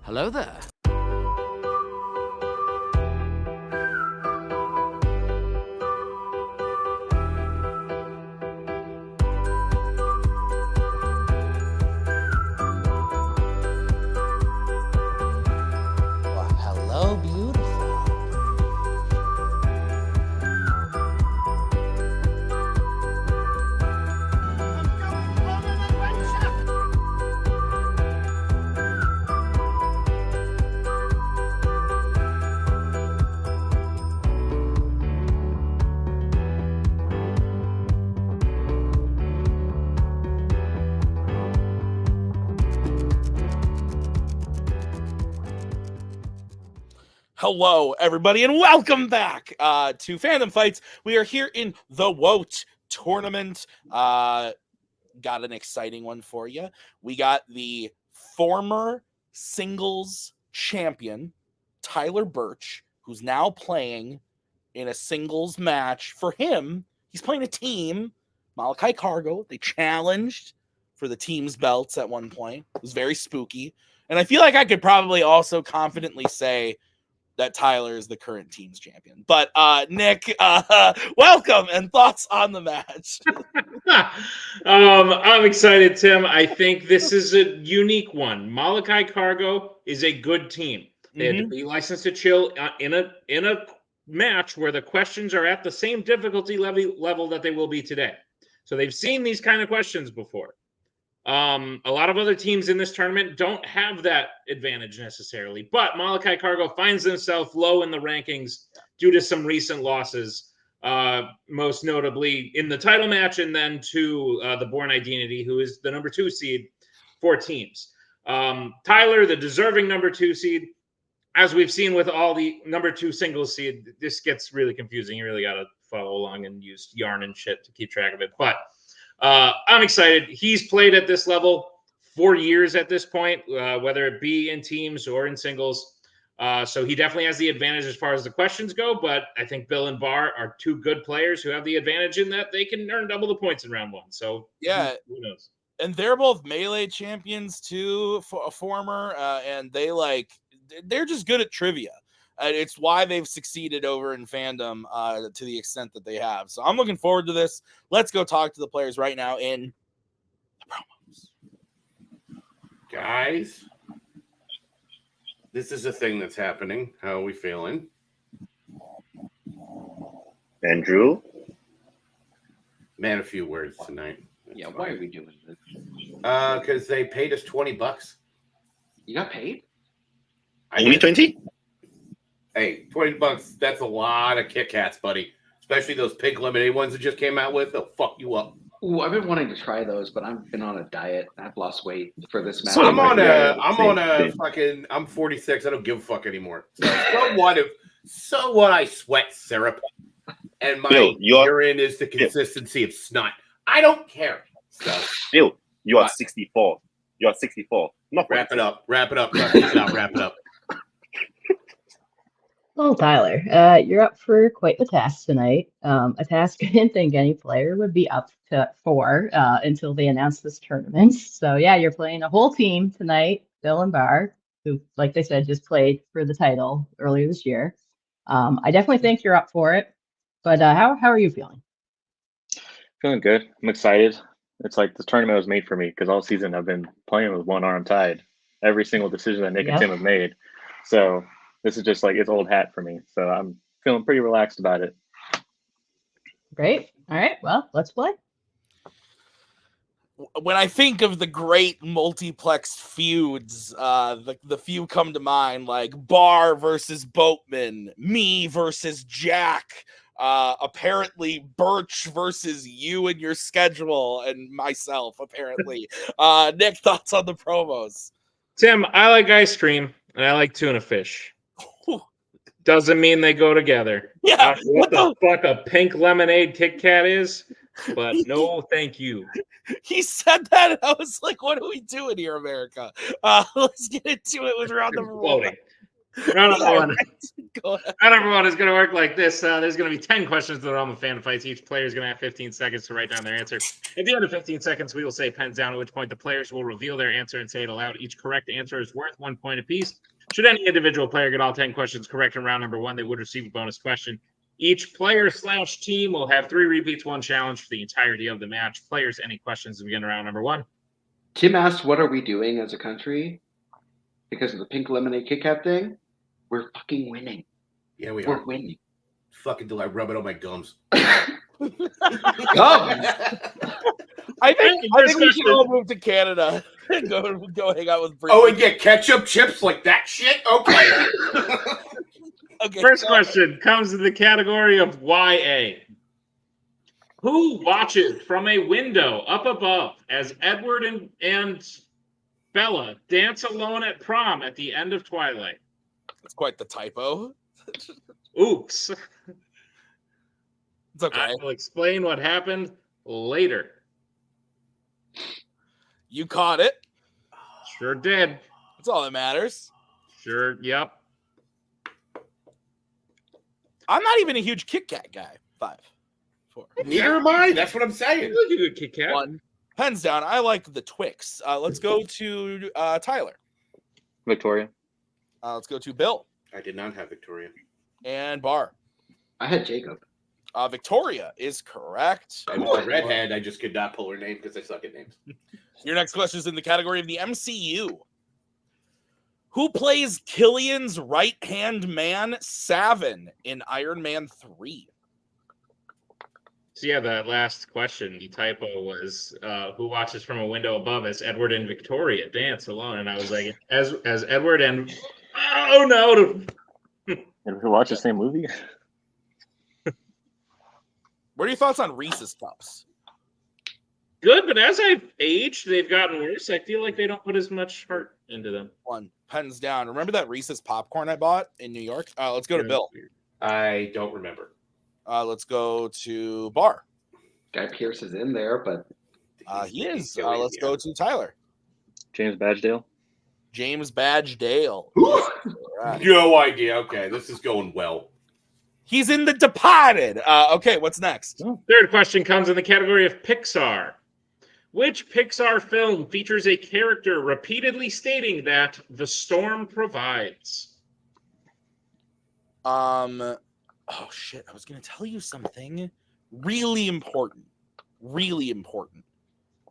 Hello there. Well, hello, beautiful. Hello, everybody, and welcome back to Fandom Fights. We are here in the WOAT tournament. Got an exciting one for you. We got the former singles champion, Tyler Burch, who's now playing in a singles match. For him, he's playing a team, Molokai Cargo. They challenged for the team's belts at one point. It was very spooky. And I feel like I could probably also confidently say that Tyler is the current team's champion. But Nick, welcome and thoughts on the match. I'm excited, Tim. I think this is a unique one. Molokai Cargo is a good team. They had to be licensed to chill in a match where the questions are at the same difficulty level that they will be today. So they've seen these kind of questions before. A lot of other teams in this tournament don't have that advantage necessarily, but Molokai Cargo finds themselves low in the rankings due to some recent losses, most notably in the title match and then to the Born Identity, who is the number 2 seed for teams. Tyler, the deserving number 2 seed, as we've seen with all the number 2 singles seed, this gets really confusing. You really got to follow along and use yarn and shit to keep track of it. But I'm excited. He's played at this level for years at this point, whether it be in teams or in singles. So he definitely has the advantage as far as the questions go. But I think Bill and Bar are 2 good players who have the advantage in that they can earn double the points in round 1. So yeah, who knows? And they're both melee champions too, former, and they're just good at trivia. It's why they've succeeded over in Fandom to the extent that they have. So I'm looking forward to this. Let's go talk to the players right now in the promos. Guys, this is a thing that's happening. How are we feeling? Andrew? Man, a few words tonight. Yeah, why are we doing this? Because they paid us $20. You got paid? Only 20? Hey, $20, that's a lot of Kit Kats, buddy. Especially those pink lemonade ones that just came out with. They'll fuck you up. Ooh, I've been wanting to try those, but I've been on a diet. I've lost weight for this match. So I'm 46. I don't give a fuck anymore. So what I sweat syrup and my urine is the consistency of snot. I don't care. So, Bill, you are 64. You are 64. Not wrap it up. Wrap it up. Wrap it up. Well, Tyler, you're up for quite the task tonight. A task I didn't think any player would be up for until they announced this tournament. So, yeah, you're playing a whole team tonight, Bill and Bar, who, like they said, just played for the title earlier this year. I definitely think you're up for it. But how are you feeling? Feeling good. I'm excited. It's like this tournament was made for me because all season I've been playing with one arm tied. Every single decision that Nick and Tim have made. So this is just like it's old hat for me. So I'm feeling pretty relaxed about it. Great. All right. Well, let's play. When I think of the great multiplex feuds, the few come to mind, like Bar versus Boatman, me versus Jack, apparently Burch versus you and your schedule, and myself, apparently. Nick, thoughts on the promos? Tim, I like ice cream and I like tuna fish. Doesn't mean they go together. Yeah. What the fuck a pink lemonade Kit Kat is, but no, thank you. He said that, and I was like, what are we doing here, America? Let's get into it with round number 1. Round number one. Go ahead. Round number one is going to work like this. There's going to be 10 questions to the realm of fan fights. Each player is going to have 15 seconds to write down their answer. At the end of 15 seconds, we will say pens down, at which point the players will reveal their answer and say it aloud. Each correct answer is worth 1 point apiece. Should any individual player get all 10 questions correct in round number one, they would receive a bonus question. Each player/team will have 3 repeats, 1 challenge for the entirety of the match. Players, any questions to begin round number one? Tim asked, what are we doing as a country? Because of the pink lemonade Kit Kat thing? We're fucking winning. Yeah, we're We're winning. Fucking till I rub it on my gums. Gums! I think we should all move to Canada and go hang out with Brittany. Oh, and get ketchup chips like that shit? Okay. Okay. First question comes in the category of YA. Who watches from a window up above as Edward and Bella dance alone at prom at the end of Twilight? That's quite the typo. Oops. It's okay. I will explain what happened later. You caught it. Sure did. That's all that matters. Sure, yep. I'm not even a huge Kit Kat guy. 5, 4. Neither am I. That's what I'm saying. Look at good Kit Kat. 1. Pens down. I like the Twix. Let's go to Tyler. Victoria. Let's go to Bill. I did not have Victoria. And Bar. I had Jacob. Victoria is correct. I was a redhead. I just could not pull her name because I suck at names. Your next question is in the category of the MCU. Who plays Killian's right-hand man, Savin, in Iron Man 3? So yeah, that last question, the typo was who watches from a window above as Edward and Victoria dance alone, and I was like, as Edward and oh no, And who watch the same movie? What are your thoughts on Reese's Cups? good. But as I've aged, they've gotten worse. I feel like they don't put as much heart into them. 1. Pens down. Remember that Reese's popcorn I bought in New York? Let's go to Bill. I don't remember. Let's go to Bar. Guy Pearce is in there, but He is. Let's go to Tyler. James Badgedale. James Badgedale. No idea. Okay, this is going well. He's in The Departed. Okay, what's next? Third question comes in the category of Pixar. Which Pixar film features a character repeatedly stating that the storm provides? Oh shit, I was going to tell you something really important.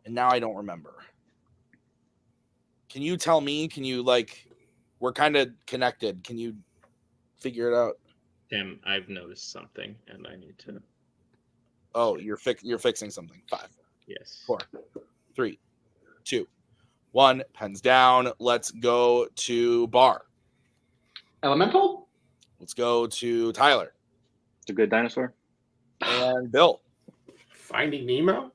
And now I don't remember. Can you tell me? Can you we're kind of connected. Can you figure it out? Tim, I've noticed something and I need to. Oh, you're fixing something. 5, Yes. 4, 3, 2, 1. Pens down. Let's go to Bar. Elemental? Let's go to Tyler. The Good Dinosaur. And Bill. Finding Nemo?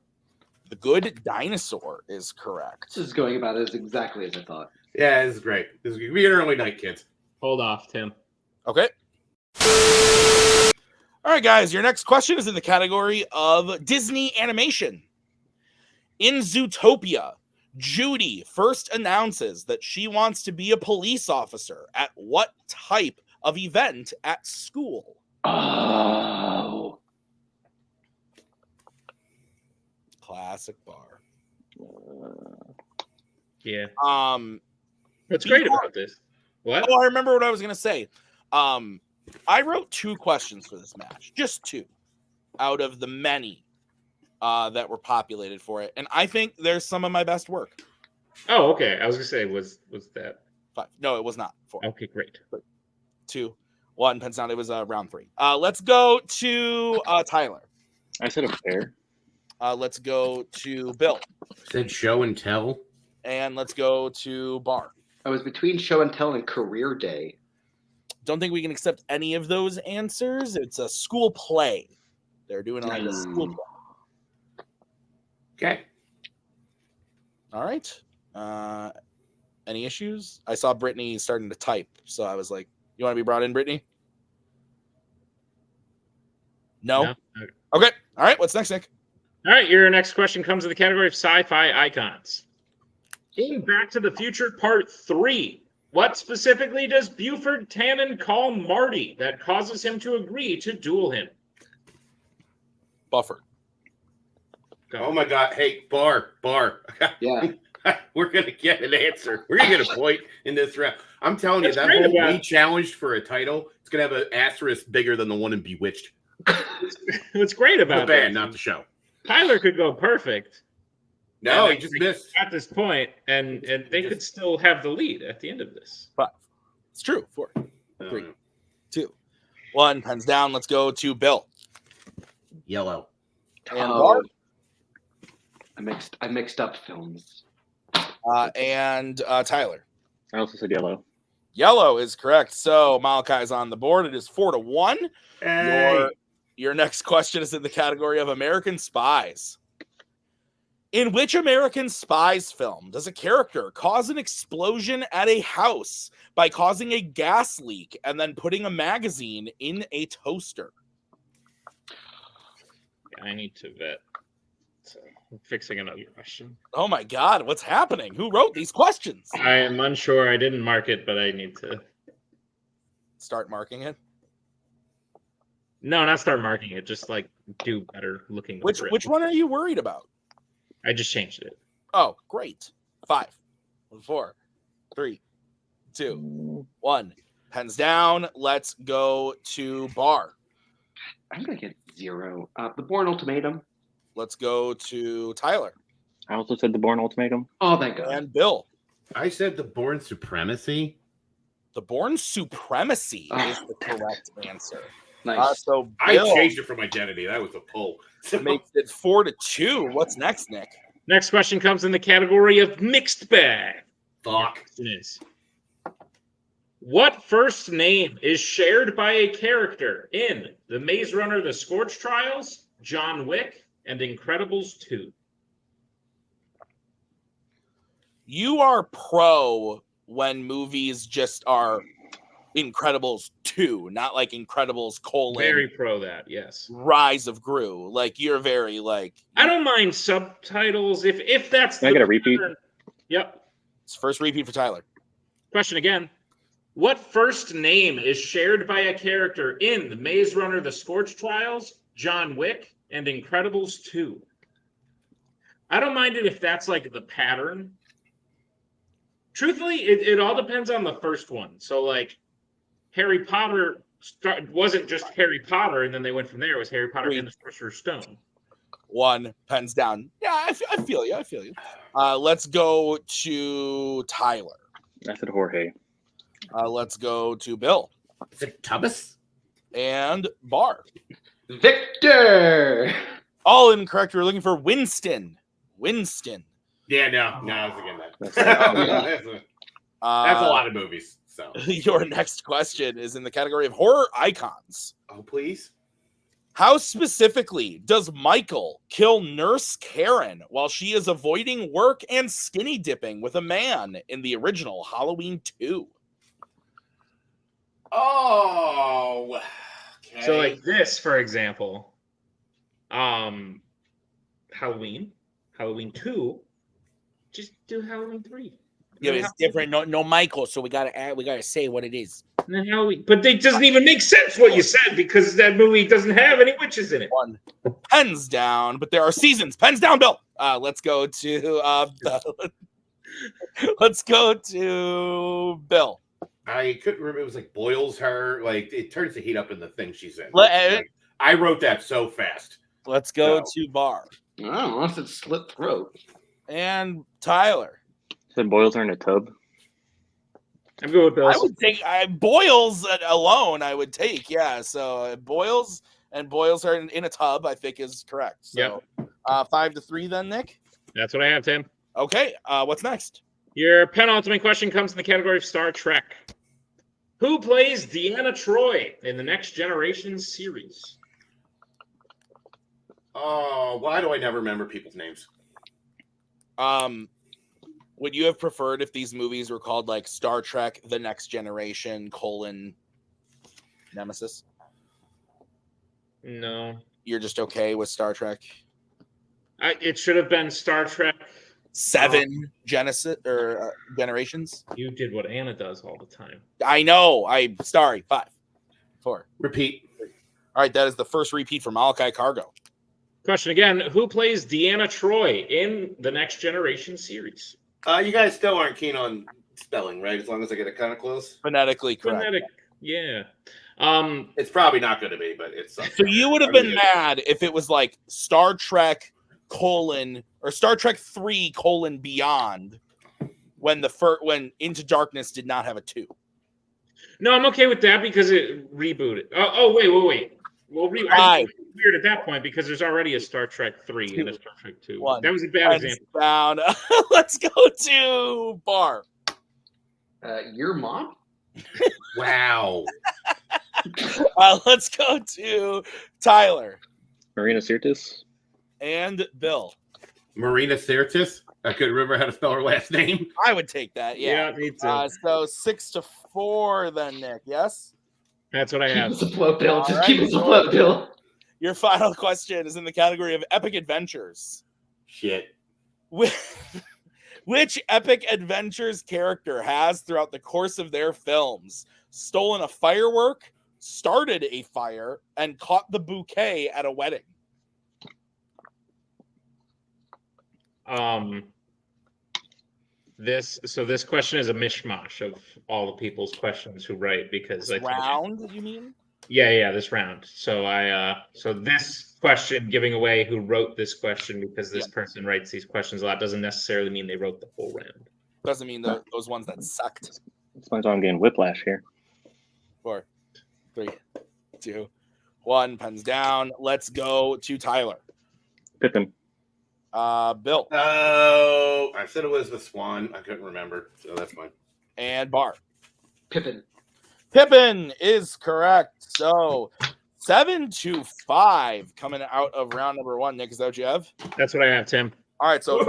The Good Dinosaur is correct. This is going about as exactly as I thought. Yeah, this is great. This is going to be an early night, kids. Hold off, Tim. Okay. All right, guys. Your next question is in the category of Disney animation. In Zootopia, Judy first announces that she wants to be a police officer at what type of event at school? Oh. Classic Bar. Yeah. What's great about this? What? Oh, I remember what I was going to say. I wrote 2 questions for this match. Just 2 out of the many that were populated for it. And I think there's some of my best work. Oh, okay. I was going to say, was that? 5. No, it was not 4. Okay, great. 2, 1. Pens down. It was round 3. Let's go to Tyler. I said a pair. Let's go to Bill. Said show and tell. And let's go to Bar. I was between show and tell and career day. Don't think we can accept any of those answers. It's a school play. They're doing like a school play. Okay. All right. Any issues? I saw Brittany starting to type, so I was like, you want to be brought in, Brittany? No? Okay. All right. What's next, Nick? All right. Your next question comes in the category of sci-fi icons. In Back to the Future Part 3, What specifically does Buford Tannen call Marty that causes him to agree to duel him? Buffer. Oh my God! Hey, Bar. Yeah. We're gonna get an answer. We're gonna get a point in this round. I'm telling you, That's that great whole about we it. challenged for a title. It's gonna have an asterisk bigger than the one in Bewitched. What's great The about band, this, not the show. Tyler could go perfect. No, And he just missed. at this point, and they could still have the lead at the end of this. 5. It's true. 4, Oh, 3, 2, 1. Pens down. Let's go to Bill. Yellow. And Bart. I mixed up films. And Tyler. I also said yellow. Yellow is correct. So Molokai is on the board. It is 4-1. Hey. Your next question is in the category of American Spies. In which American Spies film does a character cause an explosion at a house by causing a gas leak and then putting a magazine in a toaster? I need to vet. So I'm fixing another question. Oh my God, what's happening? Who wrote these questions? I am unsure. I didn't mark it, but I need to start marking it. No, not start marking it. Just like do better looking. Which one are you worried about? I just changed it. Oh, great. 5, 4, 3, 2, 1. Pens down. Let's go to Bar. I'm gonna get 0. The Bourne Ultimatum. Let's go to Tyler. I also said the Bourne Ultimatum. Oh, thank God. And Bill. I said the Bourne Supremacy. The Bourne Supremacy is the correct answer. Nice. So Bill I changed it from Identity. That was a pull. makes it 4-2. What's next, Nick? Next question comes in the category of mixed bag. Fuck. What first name is shared by a character in The Maze Runner, The Scorch Trials, John Wick, and Incredibles 2? You are pro when movies just are Incredibles 2, not like Incredibles : Very pro that, yes. Rise of Gru. Like you're very like. I don't mind subtitles if that's. Can I get a repeat? Yep. It's first repeat for Tyler. Question again. What first name is shared by a character in The Maze Runner, The Scorch Trials, John Wick, and Incredibles 2? I don't mind it if that's like the pattern. Truthfully, it all depends on the first one. So like Harry Potter wasn't just Harry Potter, and then they went from there. It was Harry Potter and the Sorcerer's Stone. 1, pens down. Yeah, I feel you. I feel you. Let's go to Tyler. I said Jorge. Let's go to Bill. Is it Tubbs? And Bar. Victor. All incorrect. We're looking for Winston. Yeah, no, I was again that. That's That's a lot of movies. So your next question is in the category of horror icons. Oh, please. How specifically does Michael kill Nurse Karen while she is avoiding work and skinny dipping with a man in the original Halloween 2? Oh, okay. So like this, for example, Halloween 2, just do Halloween 3. Yeah, it's different. No, Michael. So we gotta say what it is. And then Halloween, but it doesn't even make sense what you said because that movie doesn't have any witches in it. 1, pens down, but there are seasons. Pens down, Bill. Let's go to Bill. I couldn't remember. It was like boils her. Like it turns the heat up in the thing she's in. I wrote that so fast. Let's go to Bar. Oh, unless it's slit throat. And Tyler. Said boils are in a tub. I'm good with those. I would take boils alone. I would take, yeah. So boils are in a tub. I think is correct. So 5-3 then, Nick. That's what I have, Tim. Okay. What's next? Your penultimate question comes in the category of Star Trek. Who plays Deanna Troi in the Next Generation series? Oh, why do I never remember people's names? Would you have preferred if these movies were called like Star Trek: The Next Generation : Nemesis? No. You're just okay with Star Trek? It should have been Star Trek 7 generations. You did what Anna does all the time. I know. I'm sorry. 5, 4. Repeat. All right, that is the first repeat for Molokai Cargo. Question again: who plays Deanna Troi in the Next Generation series? You guys still aren't keen on spelling, right? As long as I get it kind of close. Phonetically correct. Yeah. It's probably not going to be, but it's. So you would have been mad if it was like Star Trek : or Star Trek 3 : Beyond, when when Into Darkness did not have a 2. No, I'm okay with that because it rebooted. Wait. Well, I think it's weird at that point because there's already a Star Trek 3 and a Star Trek 2. 1. That was a bad example. Down. Let's go to Bar. Your mom? Wow. Let's go to Tyler. Marina Sirtis. And Bill. Marina Sirtis. I couldn't remember how to spell her last name. I would take that. Yeah, me too. So 6-4 then, Nick. Yes? That's what I have. Keep us afloat, Bill. Just keep us afloat, Bill. Your final question is in the category of epic adventures. Shit. Which epic adventures character has, throughout the course of their films, stolen a firework, started a fire, and caught the bouquet at a wedding? This question is a mishmash of all the people's questions who write because this round, you mean? Yeah, this round. So so this question, giving away who wrote this question because this person writes these questions a lot, doesn't necessarily mean they wrote the whole round. Doesn't mean those ones that sucked. That's why I'm getting whiplash here. 4, 3, 2, 1. Pens down. Let's go to Tyler. Pippin. Bill. Oh, I said it was the Swan. I couldn't remember, so that's fine. And Bar. Pippin. Pippin is correct. So 7-5 coming out of round number 1. Nick, is that what you have? That's what I have, Tim. All right, so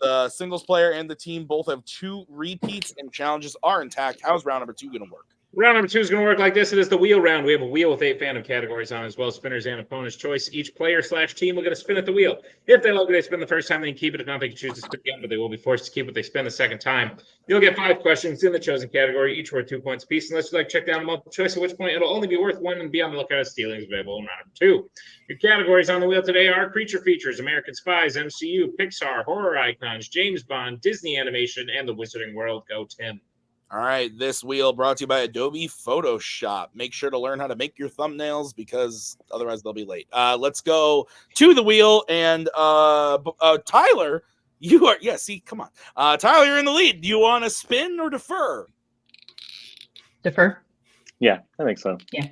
the singles player and the team both have 2 repeats and challenges are intact. How's round number 2 going to work? Round number 2 is going to work like this. It is the wheel round. We have a wheel with 8 Fandom categories on, as well as spinners and opponent's choice. Each player/team will get a spin at the wheel. If they like what they spin the first time, they can keep it. If not, they can choose to spin again, but they will be forced to keep what they spin the second time. You'll get 5 questions in the chosen category, each worth 2 points apiece. Unless you'd like to check down a multiple choice, at which point it'll only be worth 1 and be on the lookout as stealings available in round number 2. Your categories on the wheel today are creature features, American Spies, MCU, Pixar, horror icons, James Bond, Disney animation, and the Wizarding World. Go, Tim. All right, this wheel brought to you by Adobe Photoshop. Make sure to learn how to make your thumbnails because otherwise they'll be late. Let's go to the wheel. And Tyler, you are, come on. Tyler, you're in the lead. Do you want to spin or defer? Defer? Yeah, I think so. Yeah.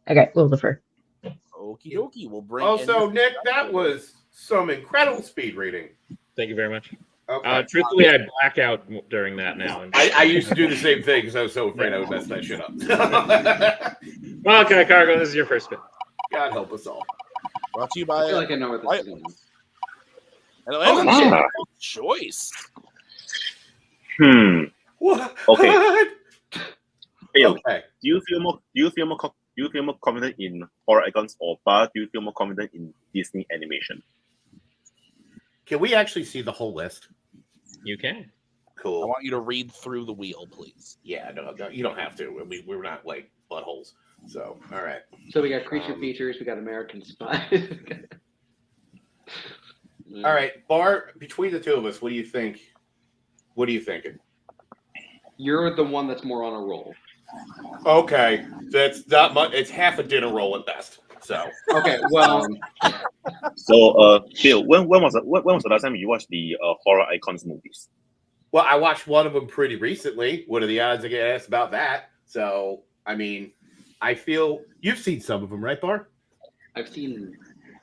Okay, we'll defer. Okie dokie. We'll bring Also, Nick, that was some incredible speed reading. Thank you very much. Okay. Truthfully, I black out during that now. I used to do the same thing because I was so afraid I would mess that shit up. Molokai Cargo, this is your first spin. God help us all. Brought to you by I feel like I know what this is. And choice. What? Okay. Bill, Okay. do you feel more confident in horror icons or Bar? Do you feel more confident in Disney animation? Can we actually see the whole list? You can. Cool. I want you to read through the wheel, please. Yeah, no, you don't have to. We're not like buttholes. So, all right. So we got creature features. We got American Spies. All right, Bar. Between the two of us, what do you think? What are you thinking? You're the one that's more on a roll. Okay, that's not much. It's half a dinner roll at best. So okay, well. So, Bill, when was the last time you watched the horror icons movies? Well, I watched one of them pretty recently. What are the odds I get asked about that? So, I mean, I feel you've seen some of them, right, Bar? I've seen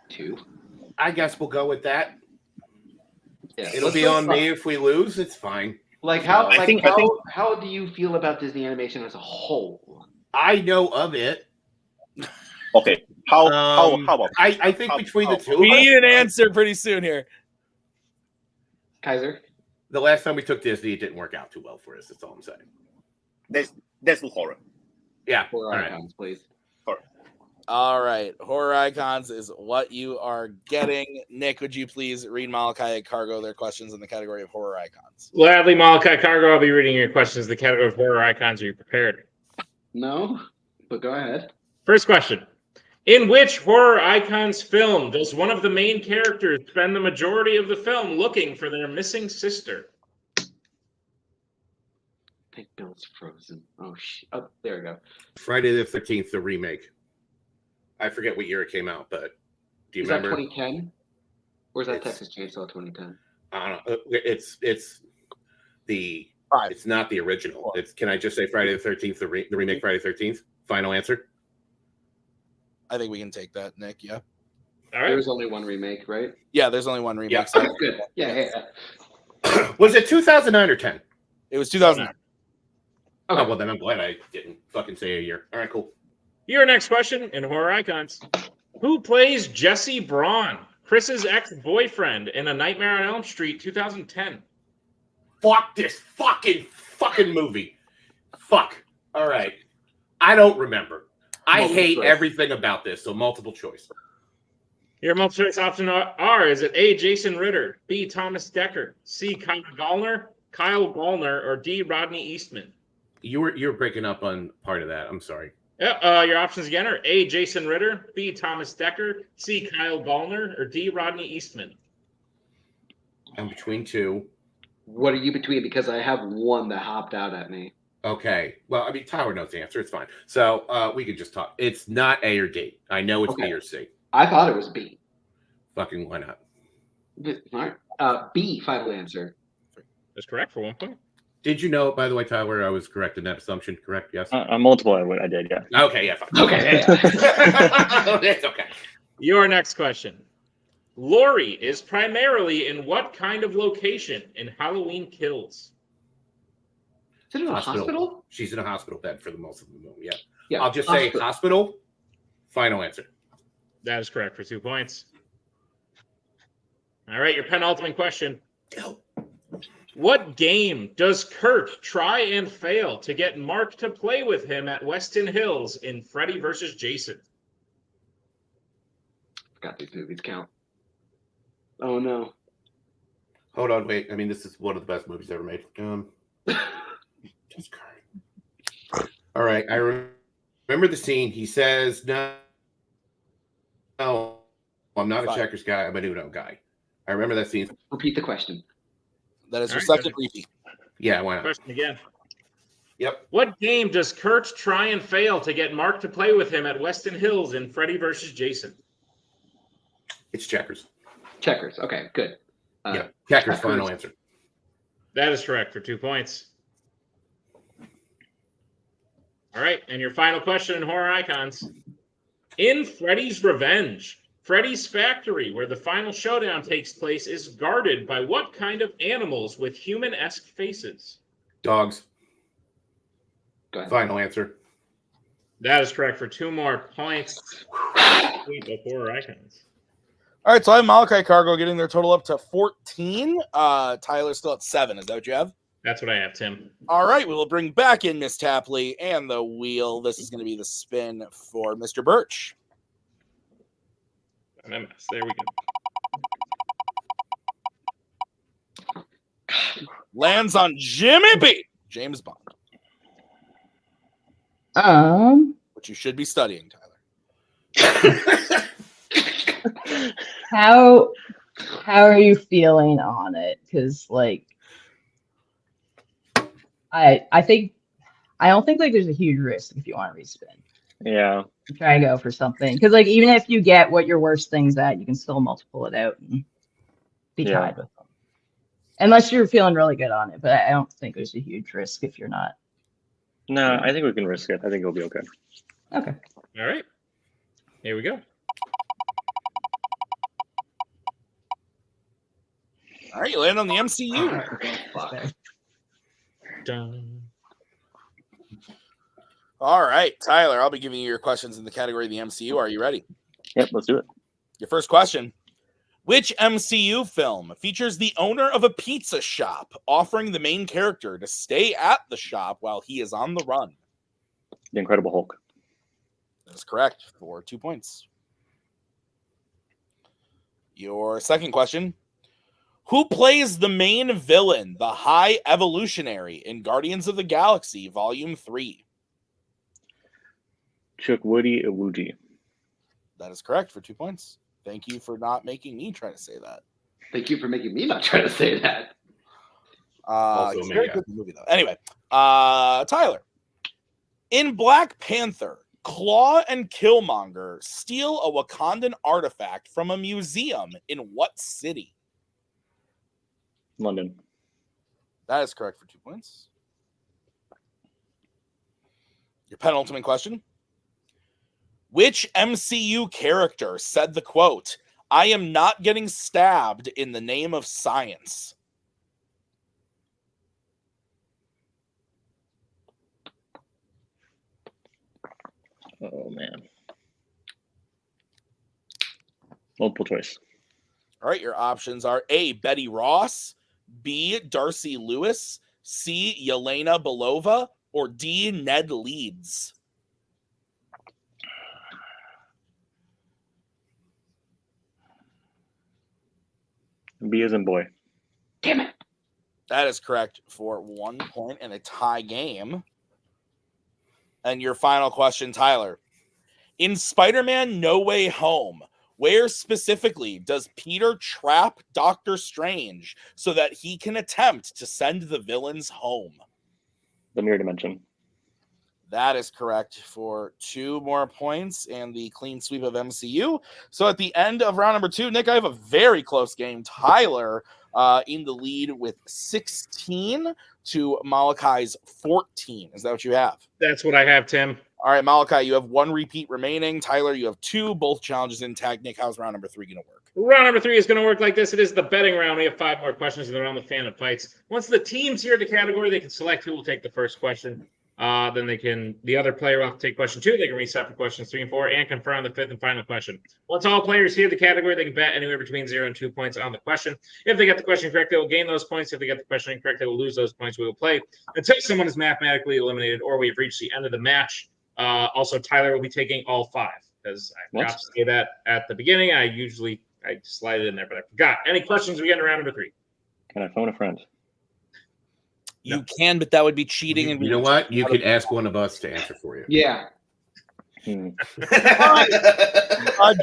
2. I guess we'll go with that. Yeah, it'll be on me if we lose. It's fine. Like how? How do you feel about Disney animation as a whole? I know of it. Okay. How about? I think between the two. We need an answer pretty soon here. Kaiser. The last time we took Disney, it didn't work out too well for us. That's all I'm saying. That's horror. Yeah. Horror icons, please. Horror. All right. Horror icons is what you are getting. Nick, would you please read Molokai and Cargo their questions in the category of horror icons? Gladly, Molokai Cargo. I'll be reading your questions in the category of horror icons. Are you prepared? No, but go ahead. First question. In which horror icons film does one of the main characters spend the majority of the film looking for their missing sister? I think Bill's frozen. Oh, there we go. Friday the 13th, the remake. I forget what year it came out, but do you remember? Is that 2010? Or is that Texas Chainsaw 2010? I don't know. It's the it's not the original. It's can I just say Friday the 13th, the remake Friday the 13th? Final answer. I think we can take that, Nick. Yeah. All right. There's only one remake, right? Yeah, there's only one remake. Yeah. So Good. Yeah. Was it 2009 or 10? It was 2009. Okay. Oh, well, then I'm glad I didn't fucking say a year. All right, cool. Your next question in horror icons. Who plays Jesse Braun, Chris's ex-boyfriend in A Nightmare on Elm Street 2010? Fuck this fucking movie. Fuck. All right. I don't remember. I hate everything about this, so multiple choice. Your multiple choice option are, is it A, Jason Ritter, B, Thomas Dekker, C, Kyle Gallner, or D, Rodney Eastman? You were breaking up on part of that. I'm sorry. Your options again are A, Jason Ritter, B, Thomas Dekker, C, Kyle Gallner, or D, Rodney Eastman. I'm between two. What are you between? Because I have one that hopped out at me. Okay. Well, I mean, Tyler knows the answer. It's fine. So we could just talk. It's not A or D. I know it's B or C. I thought it was B. Fucking why not? All right. B, final answer. That's correct for 1 point. Did you know, by the way, Tyler, I was correct in that assumption? Correct? Yes? Multiple, I did, yeah. Okay, yeah. Fine. Okay. It's okay. Your next question. Lori is primarily in what kind of location in Halloween Kills? Is it in a hospital? She's in a hospital bed for the most of the movie, yeah. Yeah. I'll just say hospital. Final answer. That is correct for 2 points. All right, your penultimate question. What game does Kirk try and fail to get Mark to play with him at Weston Hills in Freddy vs. Jason? Forgot these movies count. Oh, no. Hold on, wait. I mean, this is one of the best movies ever made. Just Kirk. All right, I remember the scene. He says, no, I'm not a checkers guy. I'm a Uno guy. I remember that scene. Repeat the question. That is your second repeat. Yeah, why not? Question again. Yep. What game does Kurt try and fail to get Mark to play with him at Weston Hills in Freddy vs. Jason? It's checkers. Checkers. Okay, good. Yeah, checkers. Final answer. That is correct for 2 points. All right, and your final question in horror icons. In Freddy's Revenge, Freddy's factory, where the final showdown takes place, is guarded by what kind of animals with human-esque faces? Dogs. Go ahead. Final answer. That is correct for 2 more points. Of horror icons. All right, so I have Molokai Cargo getting their total up to 14. Tyler's still at 7. Is that what you have? That's what I have, Tim. All right, we will bring back in Miss Tapley and the wheel. This is going to be the spin for Mr. Burch. There we go. Lands on Jimmy B. James Bond. Which you should be studying, Tyler. How are you feeling on it? Because like, I don't think like there's a huge risk if you want to respin. Yeah. Try and go for something because like even if you get what your worst thing's at, you can still multiple it out and be tied with them. Unless you're feeling really good on it, but I don't think there's a huge risk if you're not. No, I think we can risk it. I think it'll be okay. Okay. All right. Here we go. All right, you land on the MCU. Dun. All right, Tyler, I'll be giving you your questions in the category of the MCU. Are you ready? Yep, let's do it. Your first question. Which MCU film features the owner of a pizza shop offering the main character to stay at the shop while he is on the run? The Incredible Hulk. That's correct for 2 points. Your second question. Who plays the main villain, the High Evolutionary, in Guardians of the Galaxy Volume 3? Chukwudi Iwuji. That is correct for 2 points. Thank you for not making me try to say that. Thank you for making me not try to say that. Also It's me, very yeah. good movie, though. Anyway, Tyler. In Black Panther, Claw and Killmonger steal a Wakandan artifact from a museum in what city? London. That is correct for 2 points. Your penultimate question. Which MCU character said the quote, "I am not getting stabbed in the name of science"? Oh, man. Multiple choice. All right, your options are A, Betty Ross, B, Darcy Lewis, C, Yelena Belova, or D, Ned Leeds. B as in boy. Damn it. That is correct for 1 point in a tie game. And your final question, Tyler. In Spider-Man No Way Home, where specifically does Peter trap Doctor Strange so that he can attempt to send the villains home? The mirror dimension. That is correct for 2 more points and the clean sweep of MCU. So at the end of round number 2, Nick, I have a very close game. Tyler in the lead with 16 to Molokai's 14. Is that what you have? That's what I have, Tim. All right, Molokai, you have 1 repeat remaining. Tyler, you have 2. Both challenges intact. Nick, how's round number 3 going to work? Round number 3 is going to work like this. It is the betting round. We have 5 more questions in the round of Fandom Fights. Once the teams here at the category, they can select who will take the first question. Then the other player will have to take question 2. They can reset for questions 3 and 4 and confirm the 5th and final question. Once all players here at the category, they can bet anywhere between 0 and 2 points on the question. If they get the question correct, they will gain those points. If they get the question incorrect, they will lose those points. We will play until someone is mathematically eliminated or we've reached the end of the match. Also, Tyler will be taking all 5 because I forgot to say that at the beginning. I slide it in there, but I forgot. Any questions we get in round number 3? Can I phone a friend? You can, but that would be cheating. You know what? You could ask one of us to answer for you. Yeah.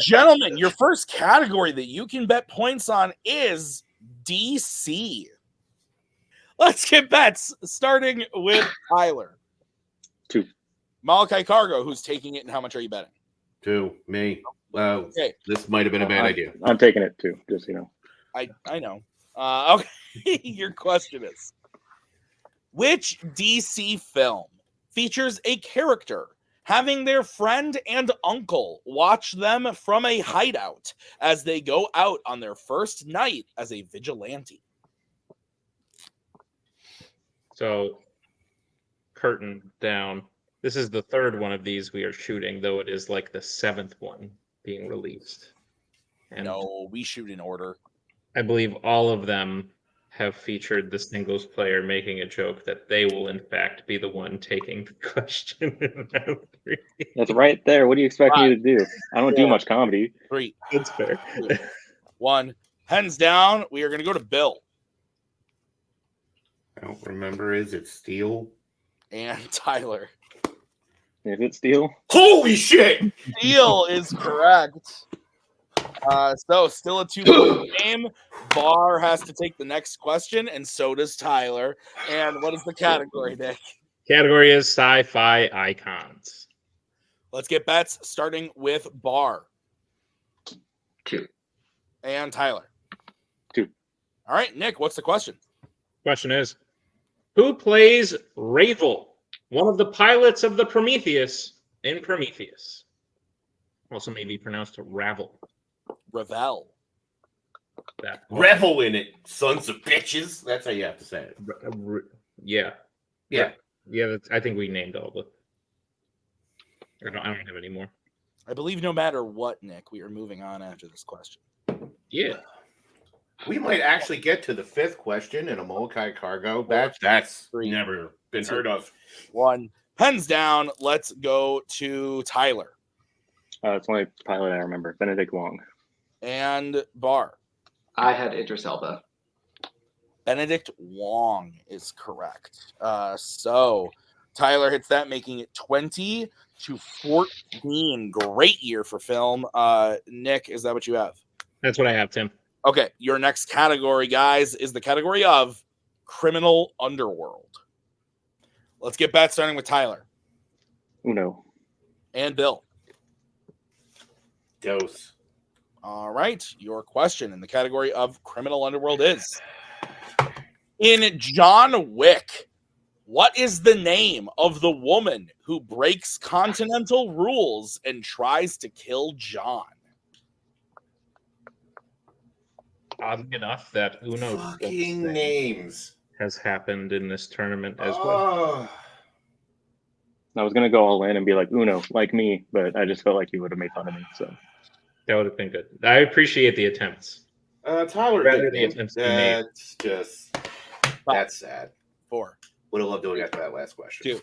Gentlemen, your first category that you can bet points on is DC. Let's get bets, starting with Tyler. 2. Molokai Cargo, who's taking it, and how much are you betting? 2. Me. Well, Okay. This might have been a bad idea. I'm taking it too, just so you know. I know. Okay, your question is, which DC film features a character having their friend and uncle watch them from a hideout as they go out on their first night as a vigilante? So, curtain down. This is the 3rd one of these we are shooting, though it is like the 7th one being released. And No, we shoot in order. I believe all of them have featured the singles player making a joke that they will, in fact, be the one taking the question in round 3. That's right there. What do you expect me to do? I don't do 4, much comedy. 3, That's fair. 2, 1. Hands down. We are going to go to Bill. I don't remember. Is it Steel? And Tyler. Is it Steel? Holy shit! Steel is correct. So still a 2-point game. Bar has to take the next question, and so does Tyler. And what is the category, Nick? Category is sci-fi icons. Let's get bets, starting with Bar. 2. And Tyler. 2. All right, Nick, what's the question? Question is, who plays Ravel, one of the pilots of the Prometheus in Prometheus? Also may be pronounced Ravel. Ravel. That Revel in it, sons of bitches. That's how you have to say it. Yeah. Yeah. Yeah, I think we named all the... I don't have any more. I believe no matter what, Nick, we are moving on after this question. Yeah. We might actually get to the 5th question in a Molokai Cargo batch. That's never been heard of. 1. Pens down. Let's go to Tyler. It's only pilot I remember. Benedict Wong. And Bar. I had Idris Elba. Benedict Wong is correct. So Tyler hits that, making it 20-14. Great year for film. Nick, is that what you have? That's what I have, Tim. Okay, your next category, guys, is the category of criminal underworld. Let's get back starting with Tyler. Uno. And Bill. Dose. All right, your question in the category of criminal underworld is: in John Wick, what is the name of the woman who breaks continental rules and tries to kill John? Oddly enough, that Uno Fucking names has happened in this tournament as well. I was gonna go all in and be like Uno, like me, but I just felt like you would have made fun of me. So that would have been good. I appreciate the attempts. Tyler, That's just that's sad. 4. Would have loved to get to that last question. 2,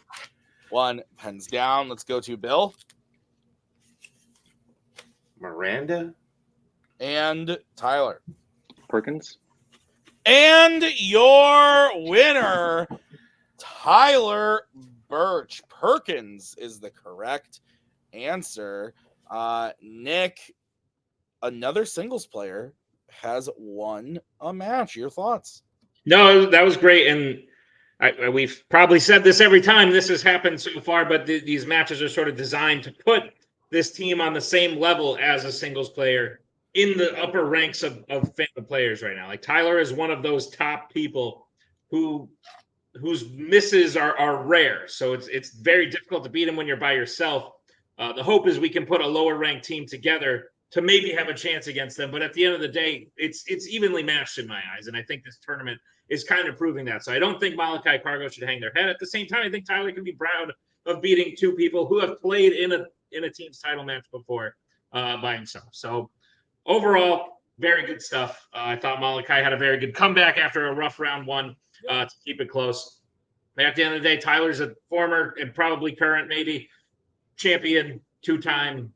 1. Pens down. Let's go to Bill Miranda and Tyler. Perkins. And your winner, Tyler Burch. Perkins is the correct answer. Nick, another singles player, has won a match. Your thoughts? No, that was great. And we've probably said this every time this has happened so far, but these matches are sort of designed to put this team on the same level as a singles player in the upper ranks of Fandom players right now. Like Tyler is one of those top people whose misses are rare. So it's very difficult to beat him when you're by yourself. The hope is we can put a lower ranked team together to maybe have a chance against them. But at the end of the day, it's evenly matched in my eyes. And I think this tournament is kind of proving that. So I don't think Molokai Cargo should hang their head. At the same time, I think Tyler can be proud of beating two people who have played in a team's title match before by himself. So overall, very good stuff. I thought Molokai had a very good comeback after a rough round one to keep it close. But at the end of the day, Tyler's a former and probably current maybe champion, 2-time,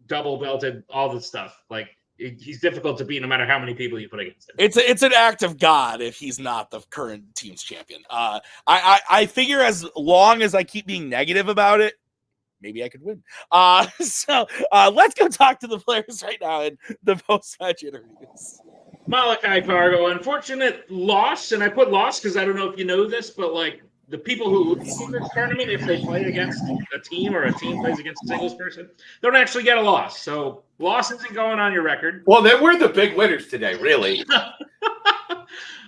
double belted, all the stuff. Like he's difficult to beat no matter how many people you put against him. It's an act of God if he's not the current team's champion. I figure as long as I keep being negative about it, maybe I could win. So let's go talk to the players right now in the post-match interviews. Molokai Cargo, unfortunate loss, and I put loss because I don't know if you know this, but like the people who lose in this tournament, if they play against a team or a team plays against a singles person, don't actually get a loss. So loss isn't going on your record. Well, then we're the big winners today, really. But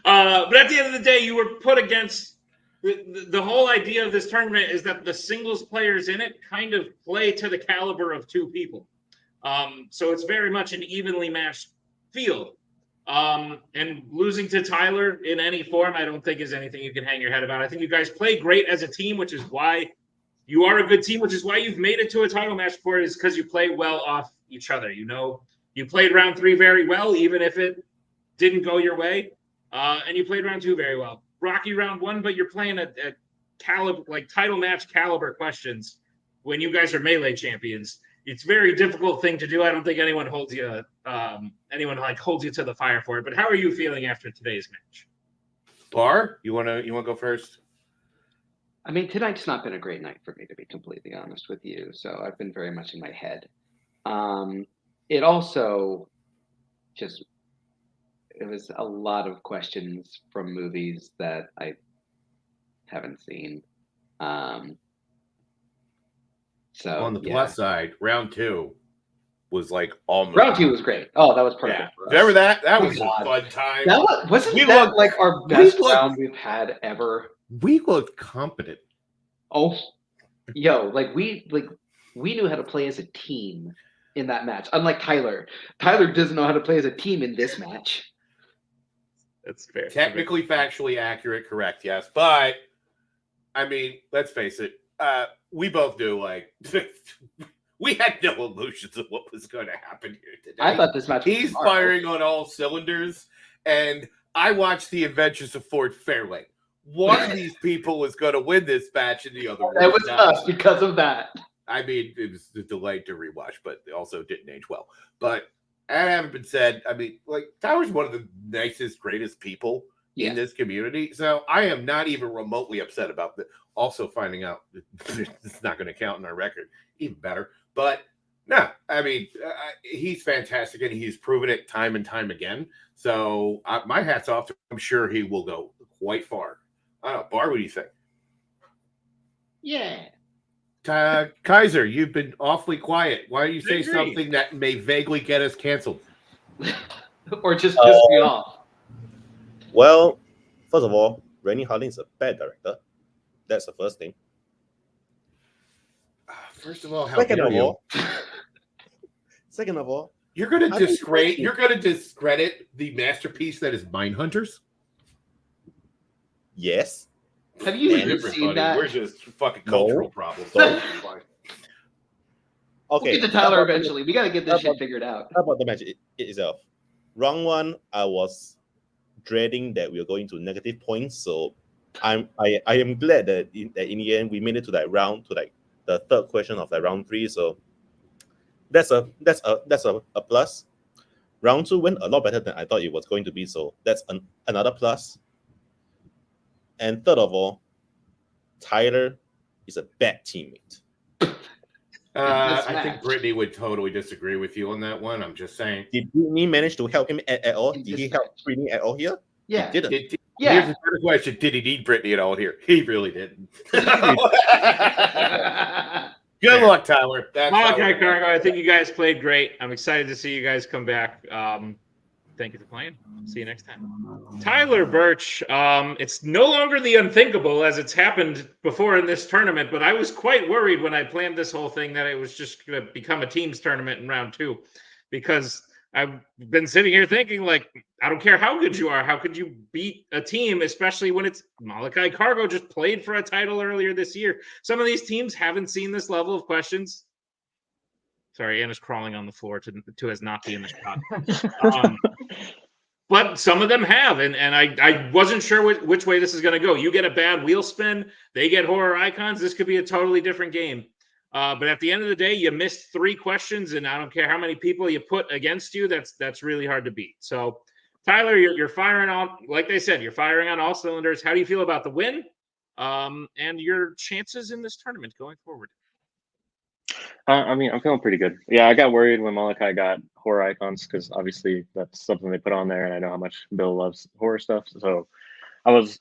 at the end of the day, you were put against the whole idea of this tournament is that the singles players in it kind of play to the caliber of two people. So it's very much an evenly matched field. And losing to Tyler in any form, I don't think is anything you can hang your head about. I think you guys play great as a team, which is why you are a good team, which is why you've made it to a title match before, is because you play well off each other. You know, you played round 3 very well, even if it didn't go your way. And you played round 2 very well. Rocky round 1, but you're playing at caliber, like title match caliber questions when you guys are melee champions. It's a very difficult thing to do. I don't think anyone holds you to the fire for it. But how are you feeling after today's match? Bar, you wanna go first? I mean, tonight's not been a great night for me, to be completely honest with you. So I've been very much in my head. It also it was a lot of questions from movies that I haven't seen. So on the plus side, round 2 was like almost. Round 2 was great. Oh, that was perfect. Yeah. For us. Remember that? That was God. a fun time. That wasn't We that looked- like our best round we've had ever. We looked competent. Oh, yo, we knew how to play as a team in that match. Unlike Tyler. Tyler doesn't know how to play as a team in this match. That's fair. Technically, factually accurate, correct, yes. But I mean, let's face it. We both knew, like, we had no illusions of what was going to happen here today. I thought this match was He's tomorrow. firing on all cylinders, and I watched The Adventures of Ford Fairlane. One of these people was going to win this match, and the other That was was not. us because of that. I mean, it was a delight to rewatch, but it also didn't age well. But that having been said, I mean, like Tyler's one of the nicest, greatest people in this community. So I am not even remotely upset about that. Also finding out it's not going to count in our record, even better. But no, I mean, he's fantastic and he's proven it time and time again. So my hat's off to him. I'm sure he will go quite far. I don't know, Bar, what do you think? Yeah. Kaiser, you've been awfully quiet. Why don't you say something that may vaguely get us canceled? Or just piss me off? Well, first of all, Rennie Harlin is a bad director. That's the first thing. First of all, second of all, you're going to discredit the masterpiece that is Mindhunters? Yes. Have you even seen that? We're just fucking cultural problems. Okay. We'll get to Tyler eventually. We got to get this shit figured out. How about the match itself? Round one, I was dreading that we were going to negative points. So I am glad that in the end we made it to that round, to like the third question of that round 3. So that's a plus. Round 2 went a lot better than I thought it was going to be. So that's another plus. And third of all, Tyler is a bad teammate. I think Brittany would totally disagree with you on that one. I'm just saying. Did Brittany manage to help him at all? Did he help Brittany at all here? Yeah. He didn't. Here's the third question. Did he need Brittany at all here? He really didn't. Good luck, Tyler. Molokai Cargo, I think you guys played great. I'm excited to see you guys come back. Thank you for playing. See you next time. Tyler Burch, it's no longer the unthinkable as it's happened before in this tournament, but I was quite worried when I planned this whole thing that it was just going to become a teams tournament in round 2, because I've been sitting here thinking, like, I don't care how good you are. How could you beat a team, especially when it's Molokai Cargo just played for a title earlier this year? Some of these teams haven't seen this level of questions. Sorry, Anna's crawling on the floor to us not be in the shot. But some of them have, and I wasn't sure which way this is going to go. You get a bad wheel spin, they get horror icons. This could be a totally different game. But at the end of the day, you missed 3 questions, and I don't care how many people you put against you. That's really hard to beat. So, Tyler, you're firing on, like they said, you're firing on all cylinders. How do you feel about the win and your chances in this tournament going forward? I mean, I'm feeling pretty good. Yeah, I got worried when Molokai got horror icons because obviously that's something they put on there, and I know how much Bill loves horror stuff. So I was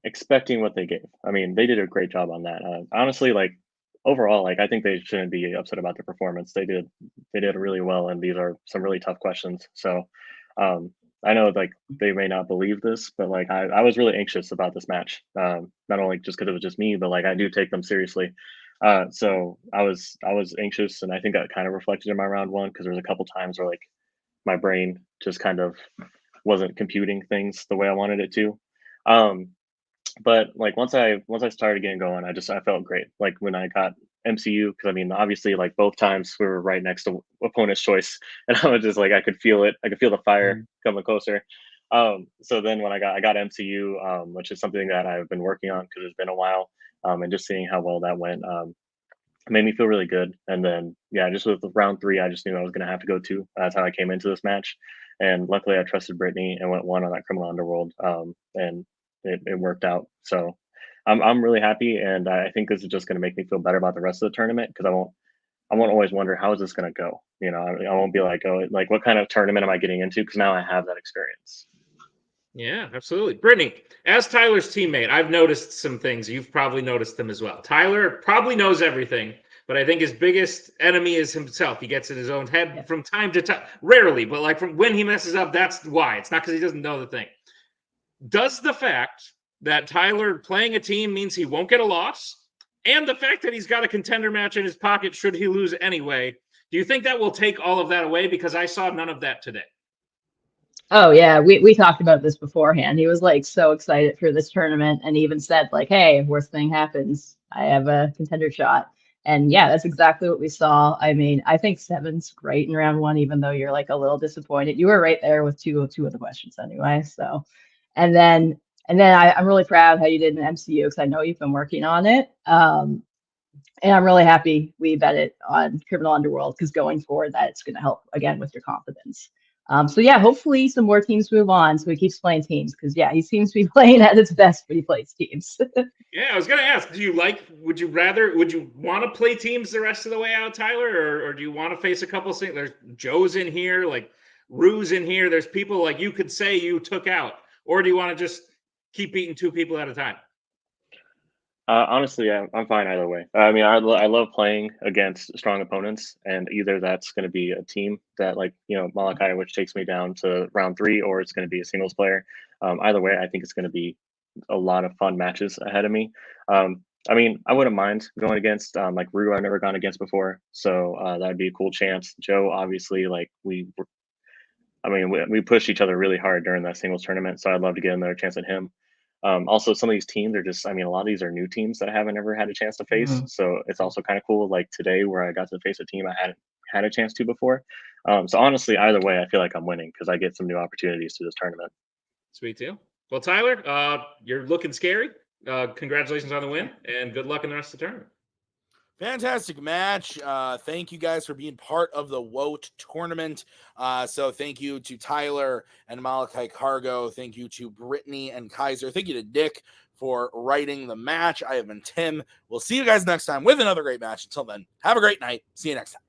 expecting what they gave. I mean, they did a great job on that. Honestly, like overall, like I think they shouldn't be upset about the performance. They did really well, and these are some really tough questions. So I know like they may not believe this, but like I was really anxious about this match. Not only just because it was just me, but like I do take them seriously. So I was anxious, and I think that kind of reflected in my round 1 because there was a couple times where like my brain just kind of wasn't computing things the way I wanted it to. But like once I started getting going, I felt great. Like when I got MCU, because I mean obviously like both times we were right next to opponent's choice, and I was just like I could feel it. I could feel the fire coming closer. So then when I got MCU, which is something that I've been working on because it's been a while. And just seeing how well that went made me feel really good. And then, yeah, just with round 3, I just knew I was going to have to go 2. That's how I came into this match. And luckily, I trusted Brittany and went 1 on that Criminal Underworld, and it worked out. So I'm really happy, and I think this is just going to make me feel better about the rest of the tournament because I won't always wonder how is this going to go. You know, I won't be like, oh, like what kind of tournament am I getting into? Because now I have that experience. Yeah, absolutely. Brittany, as Tyler's teammate, I've noticed some things. You've probably noticed them as well. Tyler probably knows everything, but I think his biggest enemy is himself. He gets in his own head from time to time. Rarely, but like from when he messes up, that's why. It's not because he doesn't know the thing. Does the fact that Tyler playing a team means he won't get a loss, and the fact that he's got a contender match in his pocket should he lose anyway, do you think that will take all of that away? Because I saw none of that today. Oh yeah, we talked about this beforehand. He was like so excited for this tournament and even said like, hey, if worst thing happens, I have a contender shot. And yeah, that's exactly what we saw. I mean, I think 7's great in round 1, even though you're like a little disappointed. You were right there with two of the questions anyway. So, and then I'm really proud how you did an MCU because I know you've been working on it. And I'm really happy we bet it on Criminal Underworld because going forward, that's going to help again with your confidence. So yeah, hopefully some more teams move on so he keeps playing teams because yeah, he seems to be playing at his best when he plays teams. Yeah, I was gonna ask, would you want to play teams the rest of the way out, Tyler, or do you want to face a couple of things? There's Joe's in here, like Rue's in here. There's people like you could say you took out, or do you want to just keep beating 2 people at a time? Honestly, I'm fine either way. I mean, I love playing against strong opponents, and either that's going to be a team that, like, Molokai, which takes me down to round 3, or it's going to be a singles player. Either way, I think it's going to be a lot of fun matches ahead of me. I mean, I wouldn't mind going against like Rue. I've never gone against before, so that'd be a cool chance. Joe, obviously, like we pushed each other really hard during that singles tournament, so I'd love to get another chance at him. Also, some of these teams are just, I mean, a lot of these are new teams that I haven't ever had a chance to face. So it's also kind of cool, like today, where I got to face a team I hadn't had a chance to before. So honestly, either way, I feel like I'm winning because I get some new opportunities to this tournament. Sweet deal. Well, Tyler, you're looking scary. Congratulations on the win, and good luck in the rest of the tournament. Fantastic match. Thank you guys for being part of the WOAT tournament. So thank you to Tyler and Molokai Cargo. Thank you to Brittany and Kaiser. Thank you to Dick for writing the match. I have been Tim. We'll see you guys next time with another great match. Until then, have a great night. See you next time.